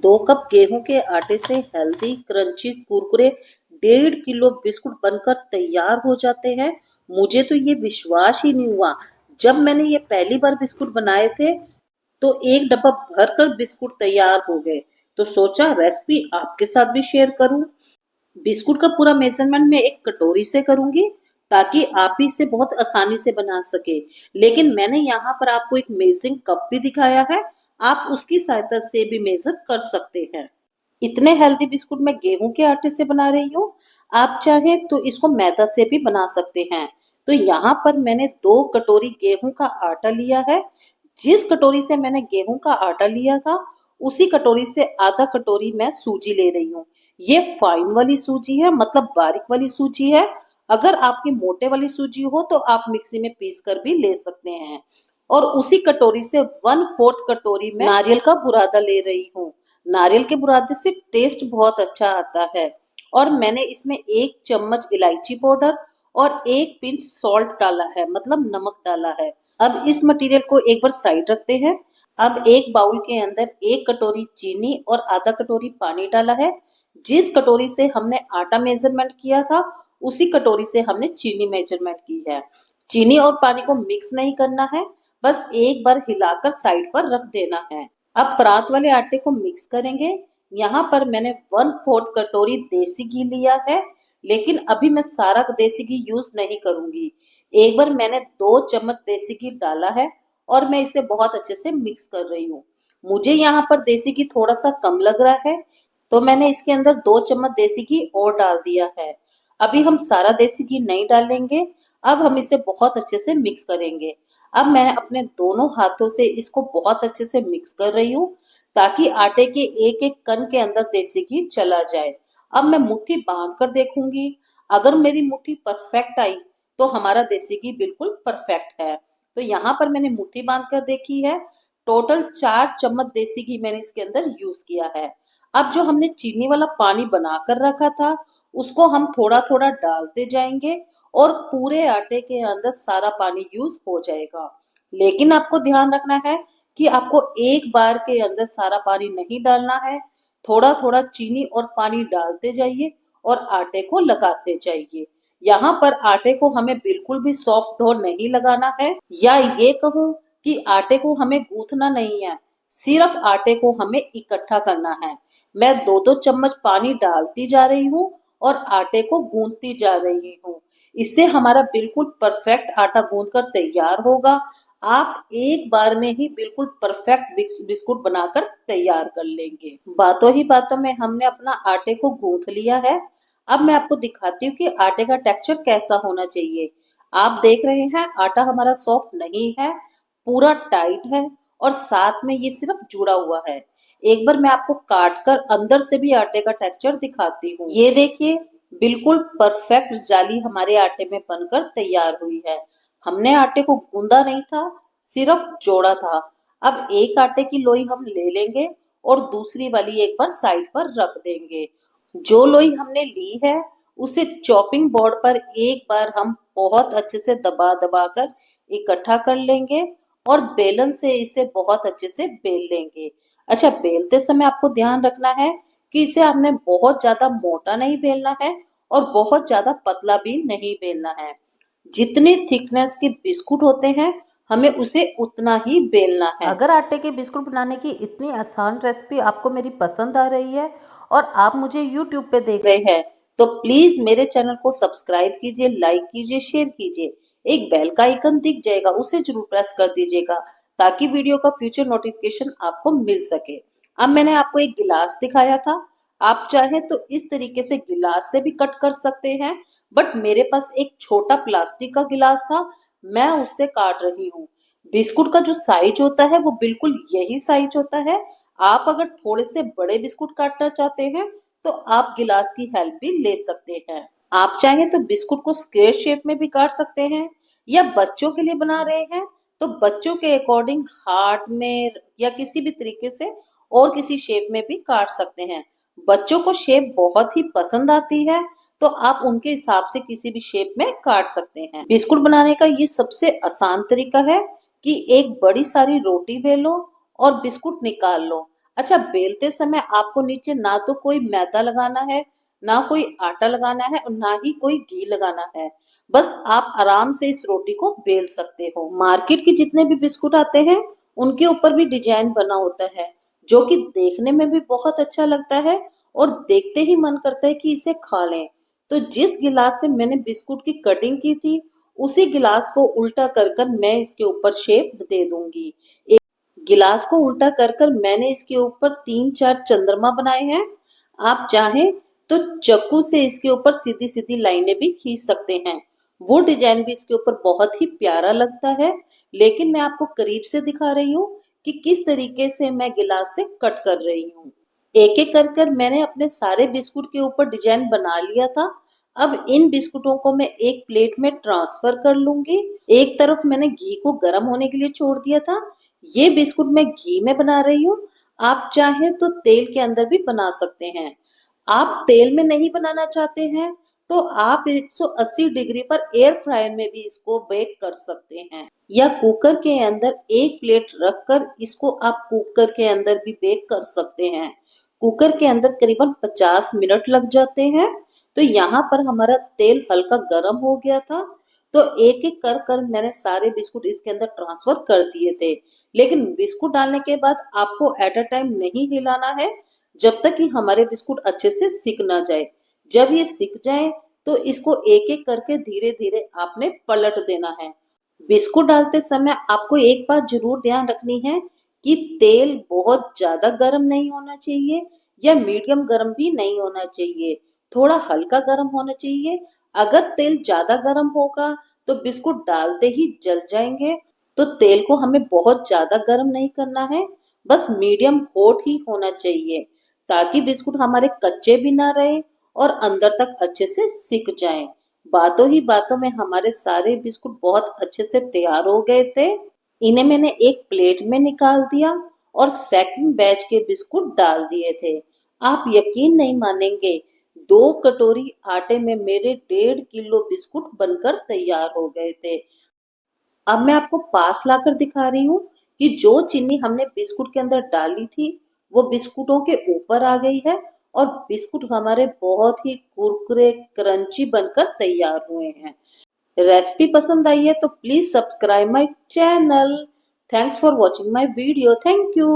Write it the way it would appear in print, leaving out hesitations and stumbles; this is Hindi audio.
2 कप गेहूं के आटे से healthy crunchy Kurkure 1.5 kilo biscuit बनकर तैयार हो जाते हैं। मुझे तो ये विश्वास ही नहीं हुआ। जब मैंने ये पहली बार बिस्कुट बनाए थे तो एक डब्बा भरकर बिस्कुट तैयार हो गए। तो सोचा रेसिपी आपके साथ भी शेयर करूं। बिस्कुट का पूरा मेजरमेंट मैं एक कटोरी से करूंगी ताकि आप भी इसे बहुत आसानी से बना सके। लेकिन मैंने यहाँ पर आपको एक मेजरिंग कप भी दिखाया है, आप उसकी सहायता से भी मेजर कर सकते हैं। इतने हेल्दी बिस्कुट मैं गेहूं के आटे से बना रही हूँ। आप चाहें तो इसको मैदा से भी बना सकते हैं। तो यहाँ पर मैंने 2 कटोरी गेहूं का आटा लिया है। जिस कटोरी से मैंने गेहूं का आटा लिया था उसी कटोरी से आधा कटोरी मैं सूजी ले रही हूँ। ये फाइन वाली सूजी है, मतलब बारीक वाली सूजी है। अगर आपकी मोटे वाली सूजी हो तो आप मिक्सी में पीस कर भी ले सकते हैं। और उसी कटोरी से 1/4 कटोरी में नारियल का बुरादा ले रही हूँ। नारियल के बुरादे से टेस्ट बहुत अच्छा आता है। और मैंने इसमें 1 चम्मच इलायची पाउडर और 1 पिंच सॉल्ट डाला है, मतलब नमक डाला है। अब इस मटेरियल को एक बार साइड रखते हैं। अब एक बाउल के अंदर 1 कटोरी चीनी और आधा कटोरी पानी डाला है। जिस कटोरी से हमने आटा मेजरमेंट किया था उसी कटोरी से हमने चीनी मेजरमेंट की है। चीनी और पानी को मिक्स नहीं करना है, बस एक बार हिलाकर साइड पर रख देना है। अब परात वाले आटे को मिक्स करेंगे। यहाँ पर मैंने 1/4 कटोरी देसी घी लिया है, लेकिन अभी मैं सारा देसी घी यूज नहीं करूंगी। एक बार मैंने 2 चम्मच देसी घी डाला है और मैं इसे बहुत अच्छे से मिक्स कर रही हूँ। मुझे यहाँ पर देसी घी थोड़ा सा कम लग रहा है तो मैंने इसके अंदर 2 चम्मच देसी घी और डाल दिया है। अभी हम सारा देसी घी नहीं डालेंगे। अब हम इसे बहुत अच्छे से मिक्स करेंगे। अब मैं अपने दोनों हाथों से इसको बहुत अच्छे से मिक्स कर रही हूँ ताकि आटे के एक एक कण के अंदर देसी घी चला जाए। अब मैं मुट्ठी बांध कर देखूंगी। अगर मेरी मुट्ठी परफेक्ट आई तो हमारा देसी घी बिल्कुल परफेक्ट है। तो यहाँ पर मैंने मुट्ठी बांध कर देखी है। टोटल 4 चम्मच देसी घी मैंने इसके अंदर यूज किया है। अब जो हमने चीनी वाला पानी बनाकर रखा था उसको हम थोड़ा थोड़ा डालते जाएंगे और पूरे आटे के अंदर सारा पानी यूज हो जाएगा। लेकिन आपको ध्यान रखना है कि आपको एक बार के अंदर सारा पानी नहीं डालना है। थोड़ा थोड़ा चीनी और पानी डालते जाइए और आटे को लगाते जाइए। यहाँ पर आटे को हमें बिल्कुल भी सॉफ्ट डो नहीं लगाना है, या ये कहूँ कि आटे को हमें गूंथना नहीं है, सिर्फ आटे को हमें इकट्ठा करना है। मैं 2-2 चम्मच पानी डालती जा रही हूँ और आटे को गूंथती जा रही हूँ। इससे हमारा बिल्कुल परफेक्ट आटा गूंथ कर तैयार होगा। आप एक बार में ही बिल्कुल परफेक्ट बिस्कुट बनाकर तैयार कर लेंगे। बातों ही बातों में हमने अपना आटे को गूंथ लिया है। अब मैं आपको दिखाती हूँ कि आटे का टेक्सचर कैसा होना चाहिए। आप देख रहे हैं आटा हमारा सॉफ्ट नहीं है, पूरा टाइट है और साथ में ये सिर्फ जुड़ा हुआ है। एक बार मैं आपको काट कर अंदर से भी आटे का टेक्सचर दिखाती हूँ। ये देखिए, बिल्कुल परफेक्ट जाली हमारे आटे में बनकर तैयार हुई है। हमने आटे को गूंदा नहीं था, सिर्फ जोड़ा था। अब एक आटे की लोई हम ले लेंगे और दूसरी वाली एक बार साइड पर रख देंगे। जो लोई हमने ली है उसे चॉपिंग बोर्ड पर एक बार हम बहुत अच्छे से दबा दबा कर इकट्ठा कर लेंगे और बेलन से इसे बहुत अच्छे से बेल लेंगे। अच्छा, बेलते समय आपको ध्यान रखना है कि इसे हमने बहुत ज्यादा मोटा नहीं बेलना है और बहुत ज्यादा पतला भी नहीं बेलना है। जितनी थिकनेस के बिस्कुट होते हैं हमें उसे उतना ही बेलना है। अगर आटे के बिस्कुट बनाने की इतनी आसान रेसिपी आपको मेरी पसंद आ रही है और आप मुझे YouTube पे देख रहे हैं तो प्लीज मेरे चैनल को सब्सक्राइब कीजिए, लाइक कीजिए, शेयर कीजिए। एक बेल का आइकन दिख जाएगा, उसे जरूर प्रेस कर दीजिएगा ताकि वीडियो का फ्यूचर नोटिफिकेशन आपको मिल सके। अब मैंने आपको एक गिलास दिखाया था, आप चाहे तो इस तरीके से गिलास से भी कट कर सकते हैं, बट मेरे पास एक छोटा प्लास्टिक का गिलास था, मैं उससे काट रही हूँ। बिस्कुट का जो साइज होता है वो बिल्कुल यही साइज होता है। आप अगर थोड़े से बड़े बिस्कुट काटना चाहते हैं तो आप गिलास की हेल्प भी ले सकते हैं। आप चाहें तो बिस्कुट को स्क्वायर शेप में भी काट सकते हैं, या बच्चों के लिए बना रहे हैं तो बच्चों के अकॉर्डिंग हार्ट में या किसी भी तरीके से और किसी शेप में भी काट सकते हैं। बच्चों को शेप बहुत ही पसंद आती है तो आप उनके हिसाब से किसी भी शेप में काट सकते हैं। बिस्कुट बनाने का ये सबसे आसान तरीका है कि एक बड़ी सारी रोटी बेलो और बिस्कुट निकाल लो। अच्छा, बेलते समय आपको नीचे ना तो कोई मैदा लगाना है, ना कोई आटा लगाना है और ना ही कोई घी लगाना है। बस आप आराम से इस रोटी को बेल सकते हो। मार्केट के जितने भी बिस्कुट आते हैं, उनके ऊपर भी डिजाइन बना होता है, जो कि देखने में भी बहुत अच्छा लगता है और देखते ही मन करता है कि इसे खा लें। तो जिस गिलास से मैंने बिस्कुट की कटिंग की थी, उसी गिलास को उल्टा कर कर मैं इसके ऊपर शेप दे दूंगी। गिलास को उल्टा कर कर मैंने इसके ऊपर 3-4 चंद्रमा बनाए हैं। आप चाहें तो चाकू से इसके ऊपर सीधी सीधी लाइनें भी खींच सकते हैं। वो डिजाइन भी इसके ऊपर बहुत ही प्यारा लगता है। लेकिन मैं आपको करीब से दिखा रही हूँ कि किस तरीके से मैं गिलास से कट कर रही हूँ। एक एक कर कर मैंने अपने सारे बिस्कुट के ऊपर डिजाइन बना लिया था। अब इन बिस्कुटों को मैं एक प्लेट में ट्रांसफर कर लूंगी। एक तरफ मैंने घी को गर्म होने के लिए छोड़ दिया था। ये बिस्कुट मैं घी में बना रही हूँ। आप चाहें तो तेल के अंदर भी बना सकते हैं। आप तेल में नहीं बनाना चाहते हैं तो आप 180 डिग्री पर एयर फ्रायर में भी इसको बेक कर सकते हैं, या कुकर के अंदर एक प्लेट रखकर इसको आप कुकर के अंदर भी बेक कर सकते हैं। कुकर के अंदर करीबन 50 मिनट लग जाते हैं। तो यहाँ पर हमारा तेल हल्का गर्म हो गया था। तो एक एक कर कर मैंने सारे बिस्कुट इसके अंदर ट्रांसफर कर दिए थे। लेकिन बिस्कुट डालने के बाद आपको एट अ टाइम नहीं हिलाना है, जब तक कि हमारे बिस्कुट अच्छे से सिक ना जाए। जब ये सिक जाए तो इसको एक एक करके धीरे धीरे आपने पलट देना है। बिस्कुट डालते समय आपको एक बात जरूर ध्यान रखनी है कि तेल बहुत ज्यादा गर्म नहीं होना चाहिए या मीडियम गर्म भी नहीं होना चाहिए। थोड़ा हल्का गर्म होना चाहिए। अगर तेल ज्यादा गर्म होगा तो बिस्कुट डालते ही जल जाएंगे। तो तेल को हमें बहुत ज्यादा गर्म नहीं करना है, बस मीडियम हॉट ही होना चाहिए, ताकि बिस्कुट हमारे कच्चे भी ना रहे और अंदर तक अच्छे से सिक जाएं। बातों ही बातों में हमारे सारे बिस्कुट बहुत अच्छे से तैयार हो गए थे। इन्हें मैंने एक प्लेट में निकाल दिया और सेकंड बैच के बिस्कुट डाल दिए थे। आप यकीन नहीं मानेंगे, 2 कटोरी आटे में मेरे 1.5 किलो बिस्कुट बनकर तैयार हो गए थे। अब मैं आपको पास लाकर दिखा रही हूँ कि जो चीनी हमने बिस्कुट के अंदर डाली थी, वो बिस्कुटों के ऊपर आ गई है और बिस्कुट हमारे बहुत ही कुरकुरे क्रंची बनकर तैयार हुए हैं। रेसिपी पसंद आई है तो please subscribe my channel. Thanks for watching my video. Thank you.